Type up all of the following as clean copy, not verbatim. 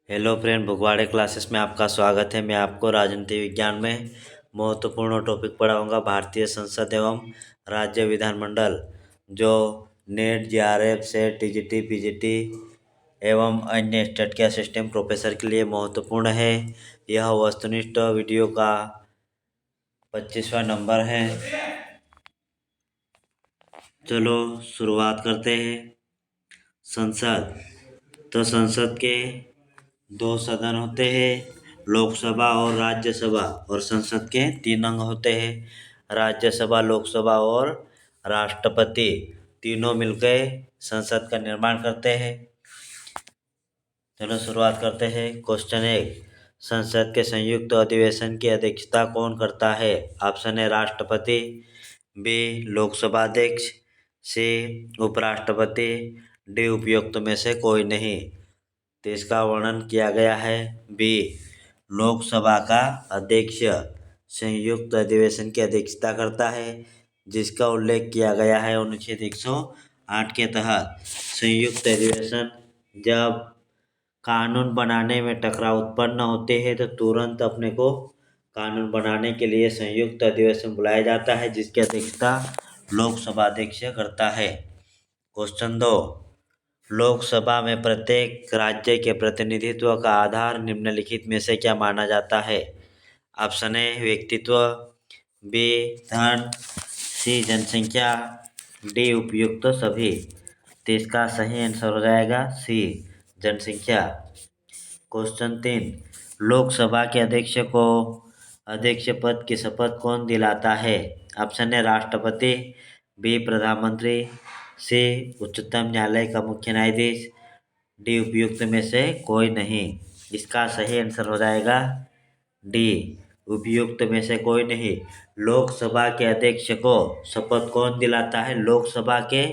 Hello friend, भगवाड़े classes में आपका स्वागत है। मैं आपको राजनीति विज्ञान में महत्वपूर्ण टॉपिक पढ़ाऊंगा, भारतीय संसद एवं राज्य विधानमंडल, जो net, JRF, set, TGT, PGT एवं अन्य स्टेट के असिस्टेंट प्रोफेसर के लिए महत्वपूर्ण है। यह वस्तुनिष्ठ वीडियो का 25वां नंबर है। चलो शुरुआत करते हैं। संसद, तो संसद के दो सदन होते हैं, लोकसभा और राज्यसभा, और संसद के तीन अंग होते हैं, राज्यसभा, लोकसभा और राष्ट्रपति। तीनों मिलकर संसद का निर्माण करते हैं। चलो शुरुआत करते हैं। क्वेश्चन 1, संसद के संयुक्त अधिवेशन की अध्यक्षता कौन करता है? ऑप्शन ए राष्ट्रपति, बी लोकसभा अध्यक्ष, सी उपराष्ट्रपति, डी उपयुक्त में से कोई नहीं। तो इसका वर्णन किया गया है। बी लोकसभा का अध्यक्ष संयुक्त अधिवेशन की अध्यक्षता करता है, जिसका उल्लेख किया गया है अनुच्छेद 108 के तहत। संयुक्त अधिवेशन जब कानून बनाने में टकराव उत्पन्न होते हैं तो तुरंत अपने को कानून बनाने के लिए संयुक्त अधिवेशन बुलाया जाता है, जिसकी अध्यक्षता लोकसभा अध्यक्ष करता है। क्वेश्चन 2, लोकसभा में प्रत्येक राज्य के प्रतिनिधित्व का आधार निम्नलिखित में से क्या माना जाता है? ऑप्शन ए व्यक्तित्व, बी धन, सी जनसंख्या, डी उपयुक्त सभी। तो इसका सही आंसर हो जाएगा सी जनसंख्या। क्वेश्चन 3, लोकसभा के अध्यक्ष को अध्यक्ष पद की शपथ कौन दिलाता है? ऑप्शन ए राष्ट्रपति, बी प्रधानमंत्री, सी उच्चतम न्यायालय का मुख्य न्यायाधीश, डी उपयुक्त में से कोई नहीं। इसका सही आंसर हो जाएगा डी उपयुक्त में से कोई नहीं। लोकसभा के अध्यक्ष को शपथ कौन दिलाता है? लोकसभा के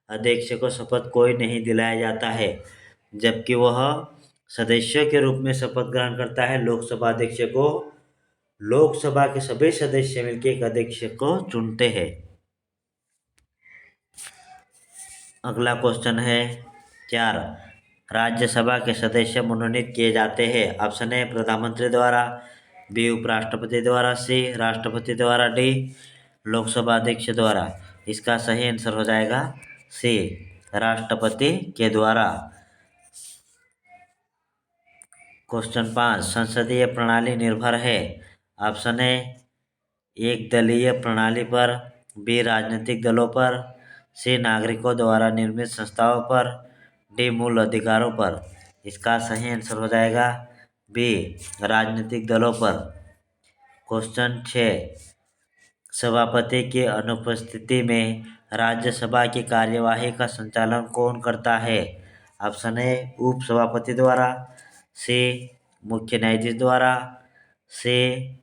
अध्यक्ष को शपथ कोई नहीं दिलाया जाता है, जबकि वह सदस्य के रूप में शपथ ग्रहण करता है। लोकसभा अध्यक्ष को लोकसभा के सभी सदस्य मिलकर एक अध्यक्ष को चुनते हैं। अगला क्वेश्चन है 4, राज्यसभा के सदस्य मनोनीत किए जाते हैं। ऑप्शन ए प्रधानमंत्री द्वारा, बी उपराष्ट्रपति द्वारा, सी राष्ट्रपति द्वारा, डी लोकसभा अध्यक्ष द्वारा। इसका सही आंसर हो जाएगा सी राष्ट्रपति के द्वारा। क्वेश्चन 5, संसदीय प्रणाली निर्भर है। ऑप्शन ए एक दलीय प्रणाली पर, बी राजनीतिक दलों पर, सी नागरिकों द्वारा निर्मित संस्थाओं पर, डी मूल अधिकारों पर। इसका सही आंसर हो जाएगा बी राजनीतिक दलों पर। क्वेश्चन 6, सभापति की अनुपस्थिति में राज्यसभा की कार्यवाही का संचालन कौन करता है? ऑप्शन ए उपसभापति द्वारा, सी मुख्य न्यायाधीश द्वारा, सी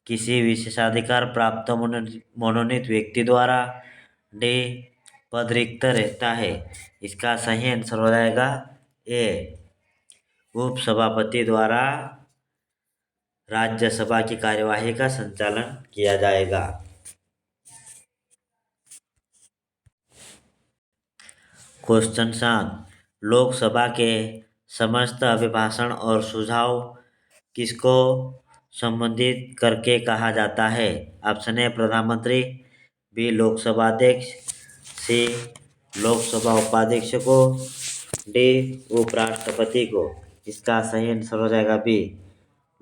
किसी विशेषाधिकार प्राप्त मनोनीत व्यक्ति द्वारा, डी पद रिक्त रहता है। इसका सही आंसर हो जाएगा ए उपसभापति द्वारा राज्यसभा की कार्यवाही का संचालन किया जाएगा। क्वेश्चन 7, लोकसभा के समस्त अभिभाषण और सुझाव किसको संबोधित करके कहा जाता है? ऑप्शन ए प्रधानमंत्री, बी लोकसभा अध्यक्ष, सी लोकसभा उपाध्यक्ष को, डी उपराष्ट्रपति को। इसका सही आंसर हो जाएगा बी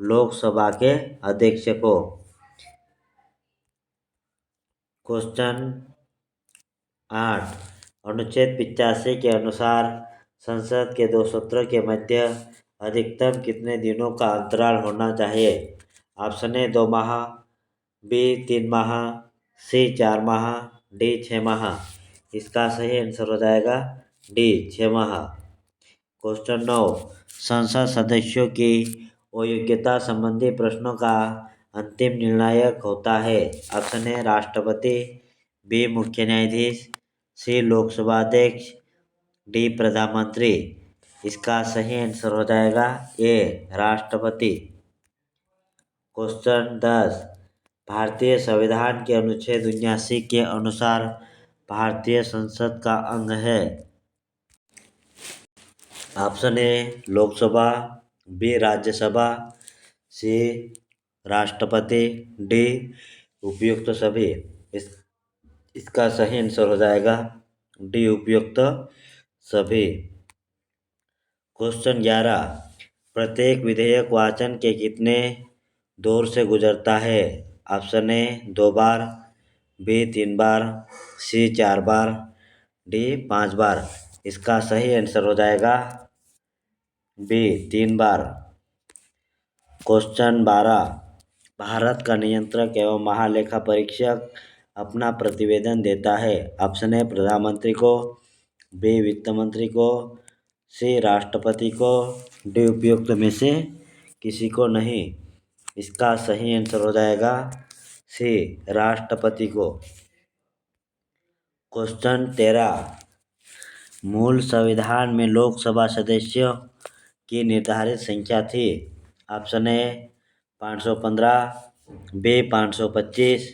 लोकसभा के अध्यक्ष को। क्वेश्चन 8, अनुच्छेद 85 के अनुसार संसद के दो सत्रों के मध्य अधिकतम कितने दिनों का अंतराल होना चाहिए? ऑप्शन ए 2 माह, बी 3 माह, सी 4 माह, डी 6 माह। इसका सही आंसर हो जाएगा डी 6 माह। क्वेश्चन 9, संसद सदस्यों की अयोग्यता संबंधी प्रश्नों का अंतिम निर्णायक होता है। ऑप्शन ए राष्ट्रपति, बी मुख्य न्यायाधीश, सी लोकसभा अध्यक्ष, डी प्रधानमंत्री। इसका सही आंसर हो जाएगा ए राष्ट्रपति। क्वेश्चन 10, भारतीय संविधान के अनुच्छेद 79 के अनुसार भारतीय संसद का अंग है। Option A Lok Sabha, B Rajya Sabha, C राष्ट्रपति, डी उपयुक्त सभी। इसका सही आंसर हो जाएगा डी उपयुक्त सभी। क्वेश्चन 11, प्रत्येक विधेयक वाचन के कितने दौर से गुजरता है? ऑप्शन ए 2 बार, बी 3 बार, सी 4 बार, डी 5 बार। इसका सही आंसर हो जाएगा बी 3 बार। क्वेश्चन 12, भारत का नियंत्रक एवं महालेखा परीक्षक अपना प्रतिवेदन देता है। ऑप्शन ए प्रधानमंत्री को, बी वित्त मंत्री को, सी राष्ट्रपति को, डी उपयुक्त में से किसी को नहीं। इसका सही आंसर हो जाएगा सी राष्ट्रपति को। क्वेश्चन 13, मूल संविधान में लोकसभा सदस्यों की निर्धारित संख्या थी। Option A 515, B 525,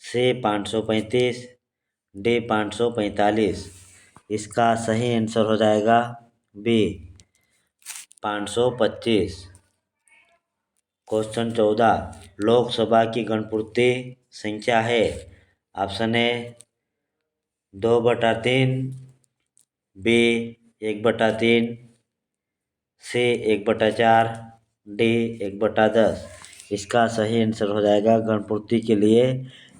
C 535, D 545। इसका सही आंसर हो जाएगा बी 525। क्वेश्चन 14, लोकसभा की गणपूर्ति संख्या है। Option A 2/3, B 1/3, C 1/4, D 1/10। इसका सही आंसर हो जाएगा गणपूर्ति के लिए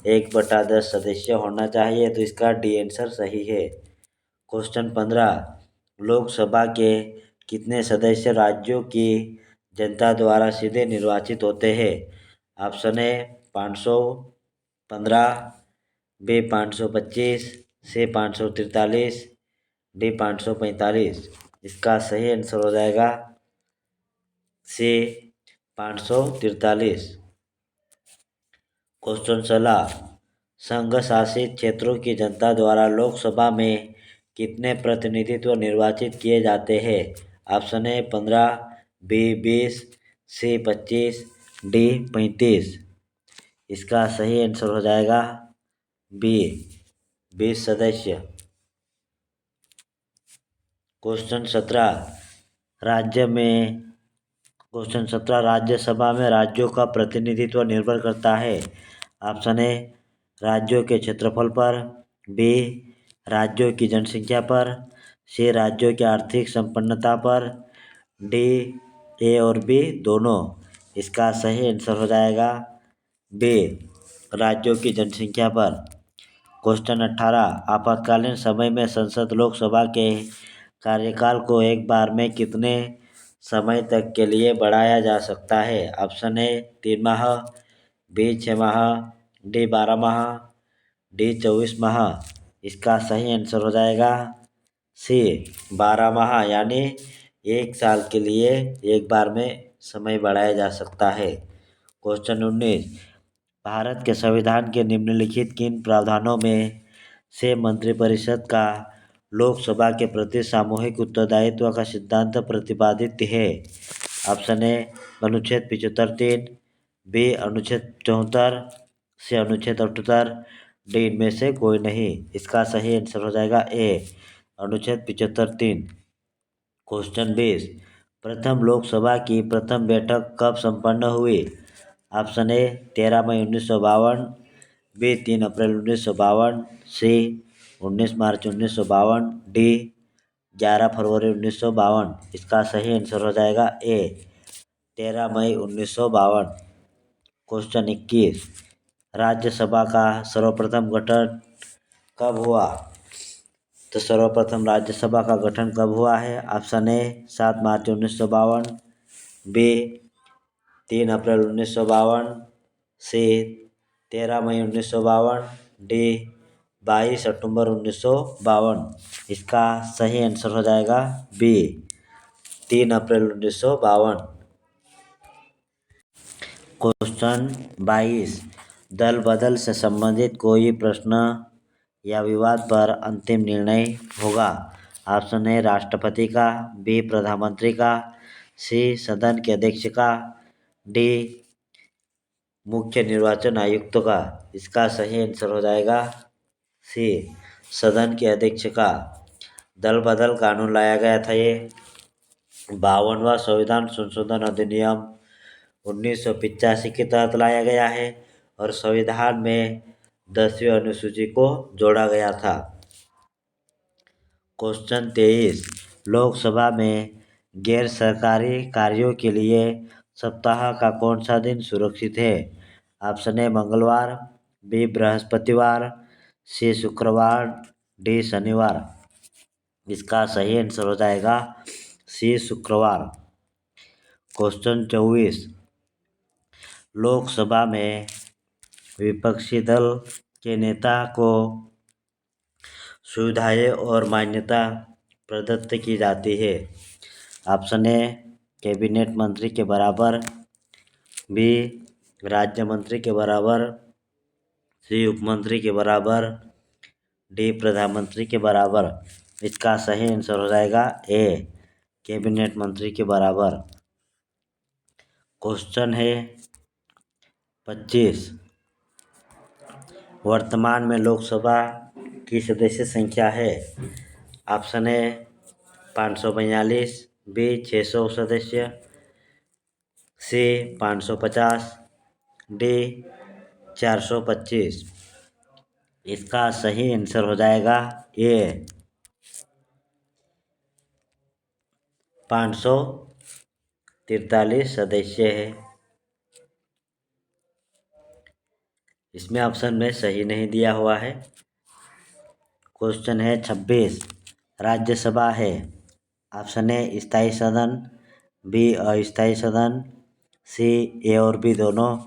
1/10 सदस्य होना चाहिए, तो इसका डी आंसर सही है। क्वेश्चन 15, लोकसभा के कितने सदस्य राज्यों की जनता द्वारा सीधे निर्वाचित होते हैं? Option A 515, B 525, C 543, D 545। इसका सही आंसर हो जाएगा सी 543। क्वेश्चन 16, संघ शासित क्षेत्रों की जनता द्वारा लोकसभा में कितने प्रतिनिधित्व निर्वाचित किए जाते हैं? Option A 15, B 20, C 25, D 35। इसका सही आंसर हो जाएगा बी 20 सदस्य। क्वेश्चन 17, राज्यसभा में राज्यों का प्रतिनिधित्व निर्भर करता है। ऑप्शन ए राज्यों के क्षेत्रफल पर, बी राज्यों की जनसंख्या पर, सी राज्यों की आर्थिक संपन्नता पर, डी ए और बी दोनों। इसका सही आंसर हो जाएगा बी राज्यों की जनसंख्या पर। क्वेश्चन 18, आपातकालीन समय में संसद लोकसभा के कार्यकाल को एक बार में कितने समय तक के लिए बढ़ाया जा सकता है? ऑप्शन ए 3 माह, बी 6 माह, डी 12 माह, डी 24 माह। इसका सही आंसर हो जाएगा सी 12 माह, यानी 1 साल के लिए एक बार में समय बढ़ाया जा सकता है। क्वेश्चन 19, भारत के संविधान के निम्नलिखित किन प्रावधानों में से मंत्रिपरिषद का लोकसभा के प्रति सामूहिक उत्तरदायित्व का सिद्धांत प्रतिपादित है? ऑप्शन ए अनुच्छेद 75(3), बी अनुच्छेद 74, सी अनुच्छेद 78, डी इनमें से कोई नहीं। इसका सही आंसर हो जाएगा ए अनुच्छेद 75(3). क्वेश्चन 20, प्रथम लोकसभा की प्रथम बैठक कब संपन्न हुई? ऑप्शन ए 13 मई 1952, B 3 April 1952, C 19 March 1952, D 11 फरवरी 1952। इसका सही आंसर हो जाएगा ए 13 मई 1952। क्वेश्चन 21, राज्यसभा का सर्वप्रथम गठन कब हुआ? तो सर्वप्रथम राज्यसभा का गठन कब हुआ है? Option A 7 March 1952, B 3 April 1952, C 13 मई 1952, डी 22 अक्टूबर 1952। इसका सही आंसर हो जाएगा बी 3 अप्रैल 1952। क्वेश्चन 22, दल बदल से संबंधित कोई प्रश्न या विवाद पर अंतिम निर्णय होगा। ऑप्शन ए राष्ट्रपति का, बी प्रधानमंत्री का, सी सदन के अध्यक्ष का, डी मुख्य निर्वाचन आयुक्त का। इसका सही आंसर हो जाएगा सी सदन के अध्यक्ष का। दल बदल कानून लाया गया था ये 52वां संविधान संशोधन अधिनियम 1985 के तहत लाया गया है और संविधान में 10वीं अनुसूची को जोड़ा गया था। क्वेश्चन 23, लोकसभा में गैर सरकारी कार्यों के लिए सप्ताह का कौन सा दिन सुरक्षित है? ऑप्शन ए मंगलवार, बी बृहस्पतिवार, सी शुक्रवार, डी शनिवार। इसका सही आंसर हो जाएगा सी शुक्रवार। क्वेश्चन 24, लोकसभा में विपक्षी दल के नेता को सुविधाएं और मान्यता प्रदत्त की जाती है। ऑप्शन ए कैबिनेट मंत्री के बराबर, बी राज्य मंत्री के बराबर, सी उपमंत्री के बराबर, डी प्रधानमंत्री के बराबर। इसका सही आंसर हो जाएगा ए कैबिनेट मंत्री के बराबर। क्वेश्चन है 25, वर्तमान में लोकसभा की सदस्य संख्या है। ऑप्शन ए 542, बी 600 सदस्य, सी 550, डी 425। इसका सही आंसर हो जाएगा ए 543 सदस्य है। इसमें ऑप्शन में सही नहीं दिया हुआ है। क्वेश्चन है 26, राज्यसभा है। ऑप्शन ए स्थायी सदन, बी अस्थायी सदन, सी ए और बी दोनों,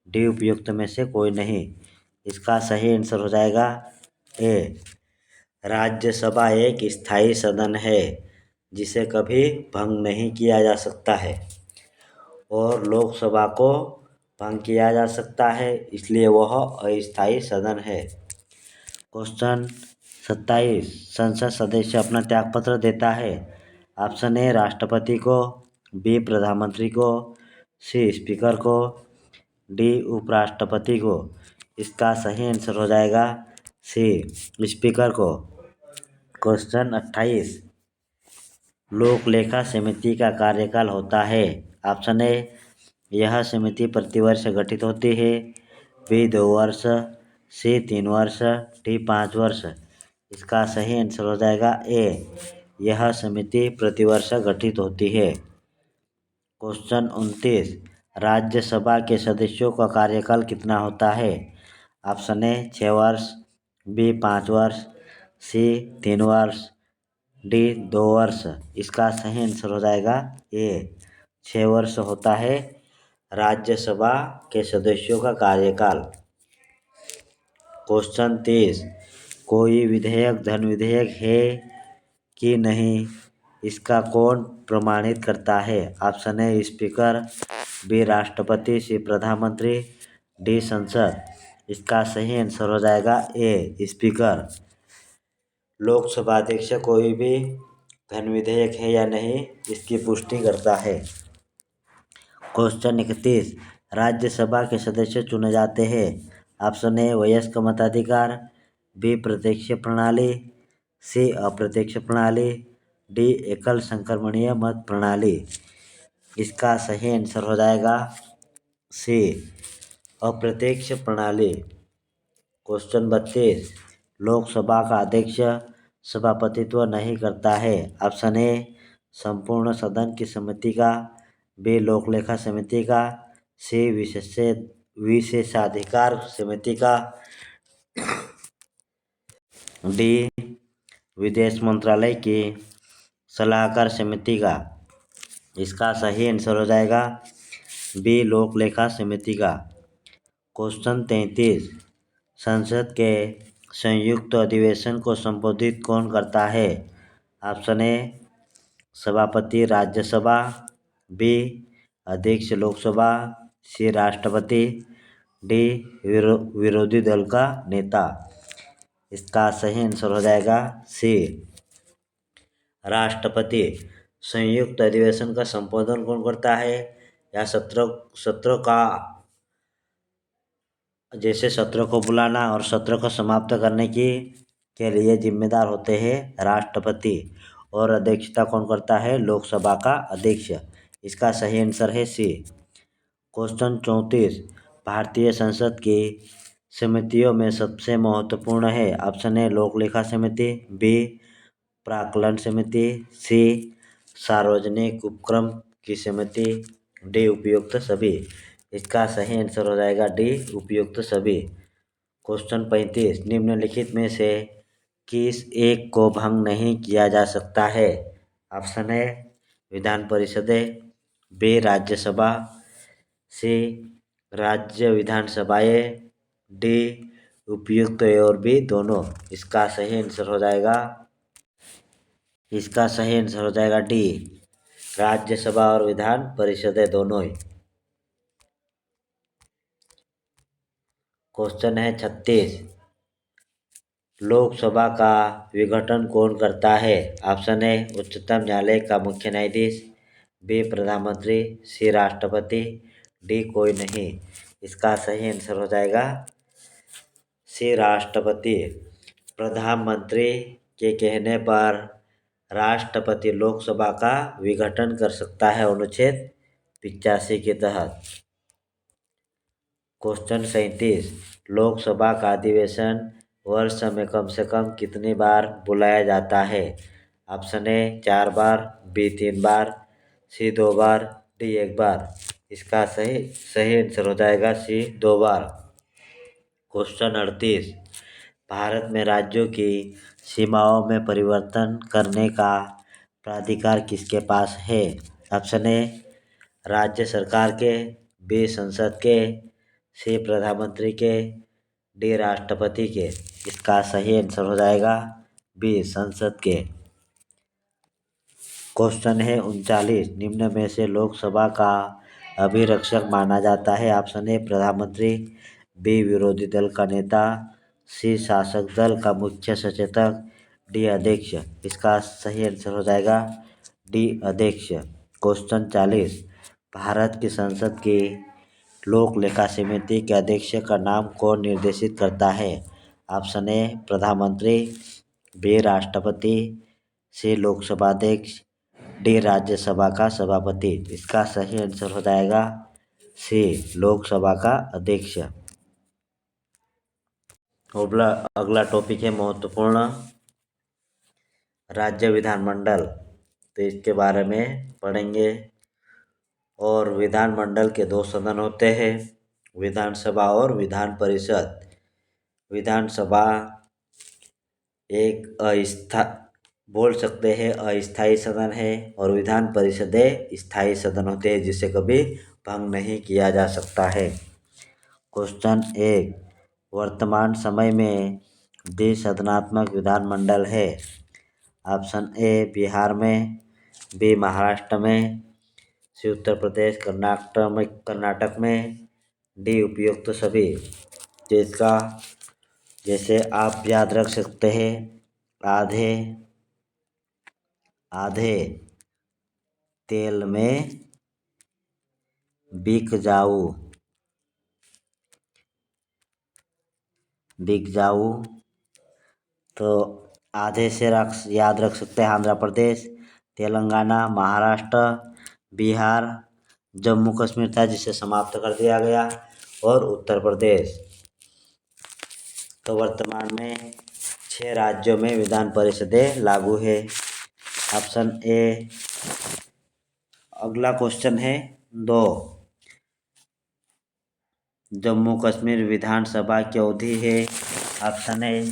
डी उपयुक्त में से कोई नहीं। इसका सही आंसर हो जाएगा ए राज्यसभा एक स्थायी सदन है जिसे कभी भंग नहीं किया जा सकता है और लोकसभा को भंग किया जा सकता है, इसलिए वह अस्थायी सदन है। क्वेश्चन 27, संसद सदस्य अपना त्यागपत्र देता है। ऑप्शन ए राष्ट्रपति को, बी प्रधानमंत्री को, सी स्पीकर को, डी उपराष्ट्रपति को। इसका सही आंसर हो जाएगा सी स्पीकर को। क्वेश्चन 28, लोक लेखा समिति का कार्यकाल होता है। ऑप्शन ए यह समिति प्रतिवर्ष गठित होती है, बी 2 वर्ष, सी 3 वर्ष, डी 5 वर्ष। इसका सही आंसर हो जाएगा ए यह समिति प्रतिवर्ष गठित होती है। क्वेश्चन 29, राज्यसभा के सदस्यों का कार्यकाल कितना होता है? ऑप्शन ए 6 वर्ष, बी 5 वर्ष, सी 3 वर्ष, डी 2 वर्ष। इसका सही आंसर हो जाएगा ए 6 वर्ष होता है राज्यसभा के सदस्यों का कार्यकाल। क्वेश्चन 30, कोई विधेयक धन विधेयक है कि नहीं, इसका कौन प्रमाणित करता है? ऑप्शन ए स्पीकर, बी राष्ट्रपति, सी प्रधानमंत्री, डी संसद। इसका सही आंसर हो जाएगा ए स्पीकर। लोकसभा अध्यक्ष कोई भी धन विधेयक है या नहीं इसकी पुष्टि करता है। क्वेश्चन 31, राज्यसभा के सदस्य चुने जाते हैं। ऑप्शन ए वयस्क मताधिकार, बी प्रत्यक्ष प्रणाली, सी अप्रत्यक्ष प्रणाली, डी एकल संक्रमणीय मत प्रणाली। इसका सही आंसर हो जाएगा सी अप्रत्यक्ष प्रणाली। क्वेश्चन 32, लोकसभा का अध्यक्ष सभापतित्व नहीं करता है। ऑप्शन ए संपूर्ण सदन की समिति का, बी लोकलेखा समिति का, सी विशेषाधिकार समिति का, डी विदेश मंत्रालय की सलाहकार समिति का। इसका सही आंसर हो जाएगा बी लोकलेखा समिति का। क्वेश्चन 33, संसद के संयुक्त अधिवेशन को संबोधित कौन करता है? ऑप्शन ए सभापति राज्यसभा, बी अध्यक्ष लोकसभा, सी राष्ट्रपति, डी विरोधी दल का नेता। इसका सही आंसर हो जाएगा सी राष्ट्रपति। संयुक्त अधिवेशन का संबोधन कौन करता है? या सत्र का जैसे सत्र को बुलाना और सत्र को समाप्त करने के लिए जिम्मेदार होते हैं राष्ट्रपति। और अध्यक्षता कौन करता है? लोकसभा का अध्यक्ष। इसका सही आंसर है सी। क्वेश्चन 34, भारतीय संसद की समितियों में सबसे महत्वपूर्ण है? ऑप्शन ए लोक लेखा समिति, बी प्राक्कलन समिति, सी सार्वजनिक उपक्रम की समिति, डी उपयुक्त सभी। इसका सही आंसर हो जाएगा डी उपयुक्त सभी। क्वेश्चन 35, निम्नलिखित में से किस एक को भंग नहीं किया जा सकता है? ऑप्शन ए विधान परिषदें, बी राज्यसभा, सी राज्य विधानसभाएं, डी उपयुक्त और भी दोनों। इसका सही आंसर हो जाएगा डी राज्यसभा और विधान परिषदें दोनों ही। क्वेश्चन है 36, लोकसभा का विघटन कौन करता है? ऑप्शन ए उच्चतम न्यायालय का मुख्य न्यायाधीश, बी प्रधानमंत्री, सी राष्ट्रपति, डी कोई नहीं। इसका सही आंसर हो जाएगा सी राष्ट्रपति। प्रधानमंत्री के कहने पर राष्ट्रपति लोकसभा का विघटन कर सकता है अनुच्छेद 85 के तहत। क्वेश्चन 37, लोकसभा का अधिवेशन वर्ष में कम से कम कितनी बार बुलाया जाता है? ऑप्शन ए 4 बार, बी 3 बार, सी 2 बार, डी 1 बार। इसका सही आंसर हो जाएगा सी 2 बार। क्वेश्चन 38, भारत में राज्यों की सीमाओं में परिवर्तन करने का प्राधिकार किसके पास है? ऑप्शन ए राज्य सरकार के, बी संसद के, सी प्रधानमंत्री के, डी राष्ट्रपति के। इसका सही आंसर हो जाएगा बी संसद के। क्वेश्चन है 39, निम्न में से लोकसभा का अभिरक्षक माना जाता है? ऑप्शन ए प्रधानमंत्री, बी विरोधी दल का नेता, सी शासक दल का मुख्य सचेतक, डी अध्यक्ष। इसका सही आंसर हो जाएगा डी अध्यक्ष। क्वेश्चन 40, भारत की संसद की लोक लेखा समिति के अध्यक्ष का नाम कौन निर्देशित करता है? ऑप्शन ए प्रधानमंत्री, बी राष्ट्रपति, सी लोकसभा अध्यक्ष, डी राज्यसभा का सभापति। इसका सही आंसर हो जाएगा सी लोकसभा का अध्यक्ष। अगला टॉपिक है महत्वपूर्ण, राज्य विधानमंडल। तो इसके बारे में पढ़ेंगे। और विधानमंडल के 2 सदन होते हैं, विधानसभा और विधान परिषद। विधानसभा एक बोल सकते हैं अस्थायी सदन है, और विधान परिषदें स्थायी सदन होते हैं जिसे कभी भंग नहीं किया जा सकता है। क्वेश्चन 1, वर्तमान समय में द्विसदनात्मक विधानमंडल है? ऑप्शन ए बिहार में, बी महाराष्ट्र में, सी उत्तर प्रदेश कर्नाटक में, डी उपयुक्त सभी। जिसका जैसे आप याद रख सकते हैं, आधे तेल में बिक जाऊ। तो आधे से याद रख सकते हैं आंध्र प्रदेश, तेलंगाना, महाराष्ट्र, बिहार, जम्मू कश्मीर था जिसे समाप्त कर दिया गया, और उत्तर प्रदेश। तो वर्तमान में 6 राज्यों में विधान परिषदें लागू है। ऑप्शन ए। अगला क्वेश्चन है 2, जम्मू कश्मीर विधानसभा की अवधि है? ऑप्शन ए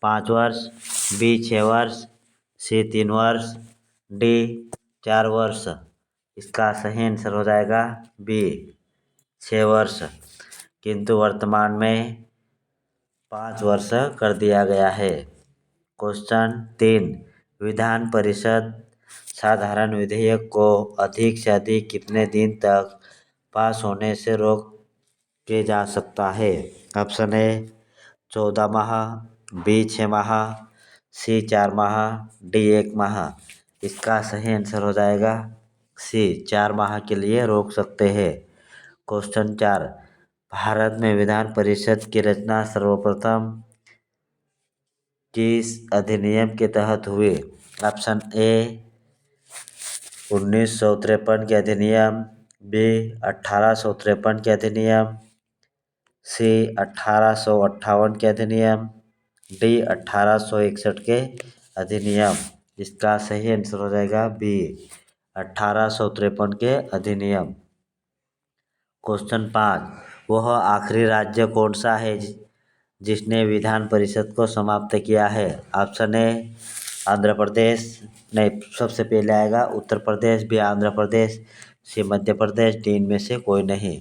5 वर्ष, बी 6 वर्ष, सी 3 वर्ष, डी 4 वर्ष। इसका सही आंसर हो जाएगा बी 6 वर्ष, किंतु वर्तमान में 5 वर्ष कर दिया गया है। क्वेश्चन 3, विधान परिषद साधारण विधेयक को अधिक से अधिक कितने दिन तक पास होने से रोक के जा सकता है? ऑप्शन ए 14 माह, बी 6 माह, सी 4 माह, डी 1 माह। इसका सही आंसर हो जाएगा सी 4 माह के लिए रोक सकते हैं। क्वेश्चन 4, भारत में विधान परिषद की रचना सर्वप्रथम किस अधिनियम के तहत हुई? ऑप्शन ए 1953 के अधिनियम, बी 1853 के अधिनियम, सी 1858 के अधिनियम, डी 1861 के अधिनियम। इसका सही आंसर हो जाएगा बी 1853 के अधिनियम। क्वेश्चन 5, वह आखिरी राज्य कौन सा है जिसने विधान परिषद को समाप्त किया है? ऑप्शन ए आंध्र प्रदेश, नहीं सबसे पहले आएगा उत्तर प्रदेश, बी आंध्र प्रदेश, सी मध्य प्रदेश, डी इनमें से कोई नहीं।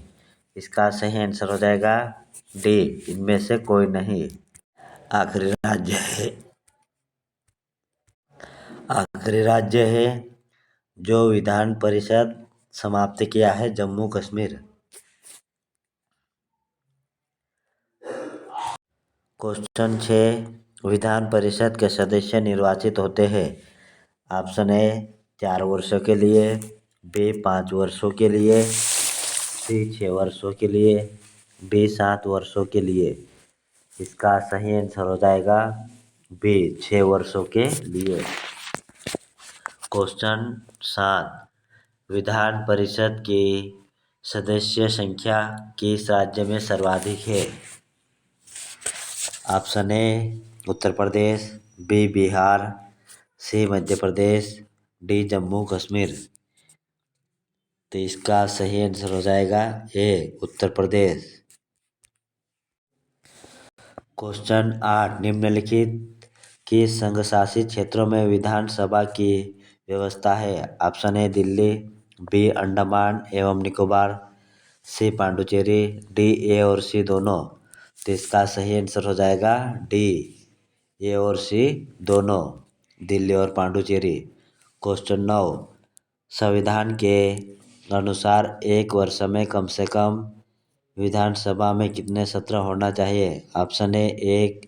इसका सही आंसर हो जाएगा डी इनमें से कोई नहीं। आखिरी राज्य है जो विधान परिषद समाप्त किया है जम्मू कश्मीर। क्वेश्चन 6, विधान परिषद के सदस्य निर्वाचित होते हैं? ऑप्शन ए 4 वर्षों के लिए, बी 5 वर्षों के लिए, सी 6 वर्षों के लिए, डी 7 वर्षों के लिए। इसका सही आंसर हो जाएगा बी 6 वर्षों के लिए। क्वेश्चन 7, विधान परिषद की सदस्य संख्या किस राज्य में सर्वाधिक है? Option A Uttar Pradesh, B Bihar, C Madhya Pradesh, D Jammu Kashmir. तो इसका सही आंसर हो जाएगा ए उत्तर प्रदेश। क्वेश्चन 8, निम्नलिखित किस संघ शासित क्षेत्रों में विधानसभा की व्यवस्था है? Option A Delhi, B Andaman एवं Nicobar, C Puducherry, D A और सी दोनों। तो इसका सही आंसर हो जाएगा डी ए और सी दोनों, दिल्ली और पांडुचेरी। क्वेश्चन 9, संविधान के अनुसार एक वर्ष में कम से कम विधानसभा में कितने सत्र होना चाहिए? Option A 1,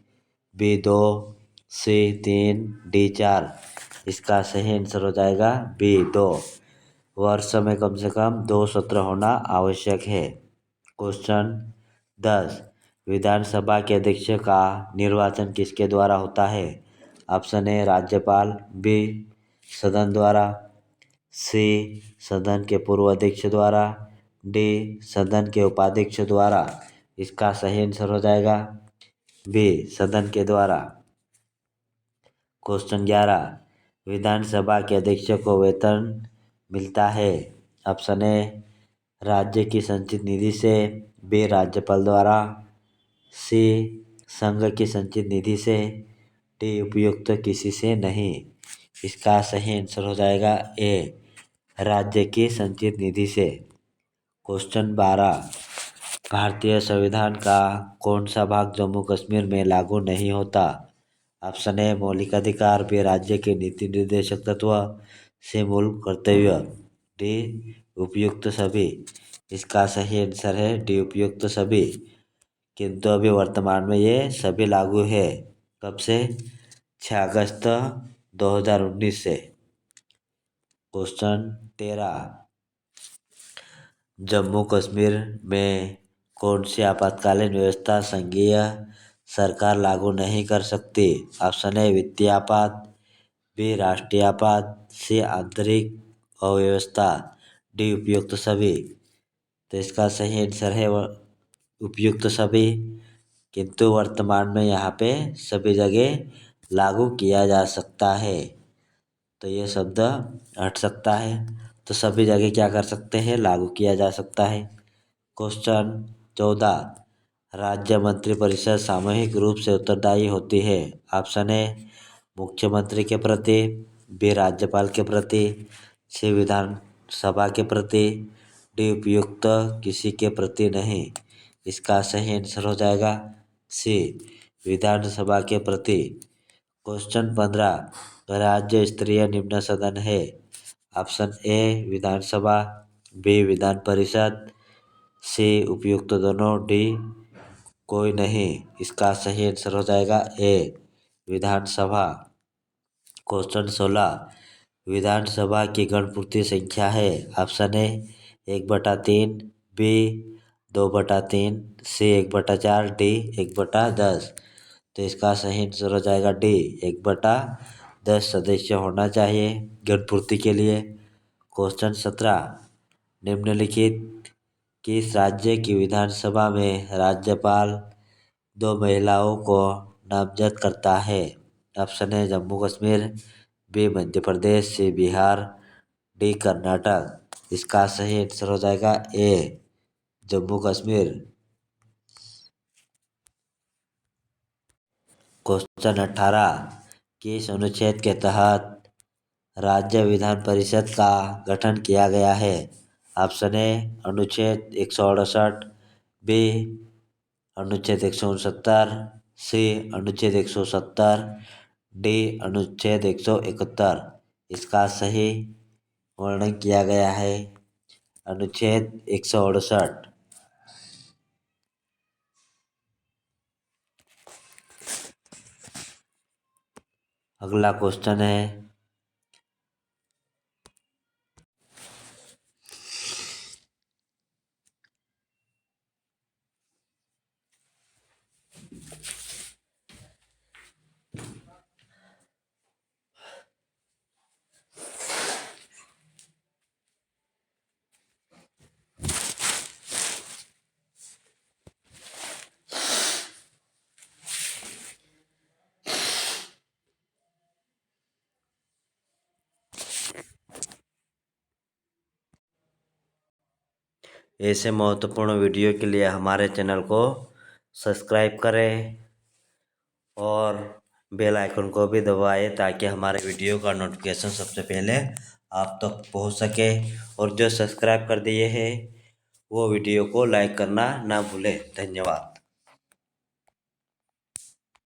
B 2, C 3, D 4। इसका सही आंसर हो जाएगा बी 2, वर्ष में कम से कम 2 सत्र होना आवश्यक है। क्वेश्चन 10, विधानसभा के अध्यक्ष का निर्वाचन किसके द्वारा होता है? ऑप्शन ए राज्यपाल, बी सदन द्वारा, सी सदन के पूर्व अध्यक्ष द्वारा, डी सदन के उपाध्यक्ष द्वारा। इसका सही आंसर हो जाएगा बी सदन के द्वारा। क्वेश्चन 11, विधानसभा के अध्यक्ष को वेतन मिलता है? ऑप्शन ए राज्य की संचित निधि से, बी राज्यपाल द्वारा, सी संघ की संचित निधि से, डी उपयुक्त किसी से नहीं। इसका सही आंसर हो जाएगा ए राज्य की संचित निधि से। क्वेश्चन 12, भारतीय संविधान का कौन सा भाग जम्मू कश्मीर में लागू नहीं होता? ऑप्शन ए मौलिक अधिकार, बी राज्य के नीति निर्देशक तत्व, सी मूल कर्तव्य, डी उपयुक्त सभी। इसका सही आंसर है डी उपयुक्त सभी, किंतु अभी वर्तमान में ये सभी लागू है। कब से? 6 अगस्त 2019 से। क्वेश्चन 13, जम्मू कश्मीर में कौन सी आपातकालीन व्यवस्था संघीय सरकार लागू नहीं कर सकती? ऑप्शन ए वित्तीय आपात, बी राष्ट्रीय आपात, सी आंतरिक अव्यवस्था, डी उपयुक्त सभी। तो इसका सही आंसर है उपयुक्त सभी, किंतु वर्तमान में यहाँ पे सभी जगह लागू किया जा सकता है। तो ये शब्द हट सकता है, तो सभी जगह क्या कर सकते हैं? लागू किया जा सकता है। क्वेश्चन 14, राज्य मंत्रिपरिषद सामूहिक रूप से उत्तरदायी होती है? ऑप्शन ए मुख्यमंत्री के प्रति, बी राज्यपाल के प्रति, सी विधानसभा के प्रति, डी उपयुक्त किसी के प्रति नहीं। इसका सही आंसर हो जाएगा सी विधानसभा के प्रति। क्वेश्चन 15, राज्य स्तरीय निम्न सदन है? ऑप्शन ए विधानसभा, बी विधान परिषद, सी उपयुक्त दोनों, डी कोई नहीं। इसका सही आंसर हो जाएगा ए विधानसभा। क्वेश्चन 16, विधानसभा की गणपूर्ति संख्या है? Option A 1/3, B 2/3, C 1/4, D 1/10। तो इसका सही आंसर हो जाएगा डी 1/10। 10 सदस्य होना चाहिए जनपूर्ति के लिए। क्वेश्चन 17, निम्नलिखित किस राज्य की विधानसभा में राज्यपाल 2 महिलाओं को नामजद करता है? ऑप्शन है जम्मू कश्मीर, बी मध्य प्रदेश, सी बिहार, डी कर्नाटक। इसका सही आंसर हो जाएगा ए जम्मू कश्मीर। क्वेश्चन 18, किस अनुच्छेद के तहत राज्य विधान परिषद का गठन किया गया है? ऑप्शन ए अनुच्छेद 168, बी अनुच्छेद 169, सी अनुच्छेद 170, डी अनुच्छेद 171। इसका सही वर्णन किया गया है अनुच्छेद 168। अगला क्वेश्चन है ऐसे महत्वपूर्ण वीडियो के लिए हमारे चैनल को सब्सक्राइब करें और बेल आइकन को भी दबाएं ताकि हमारे वीडियो का नोटिफिकेशन सबसे पहले आप तक पहुंच सके। और जो सब्सक्राइब कर दिए हैं वो वीडियो को लाइक करना ना भूलें। धन्यवाद।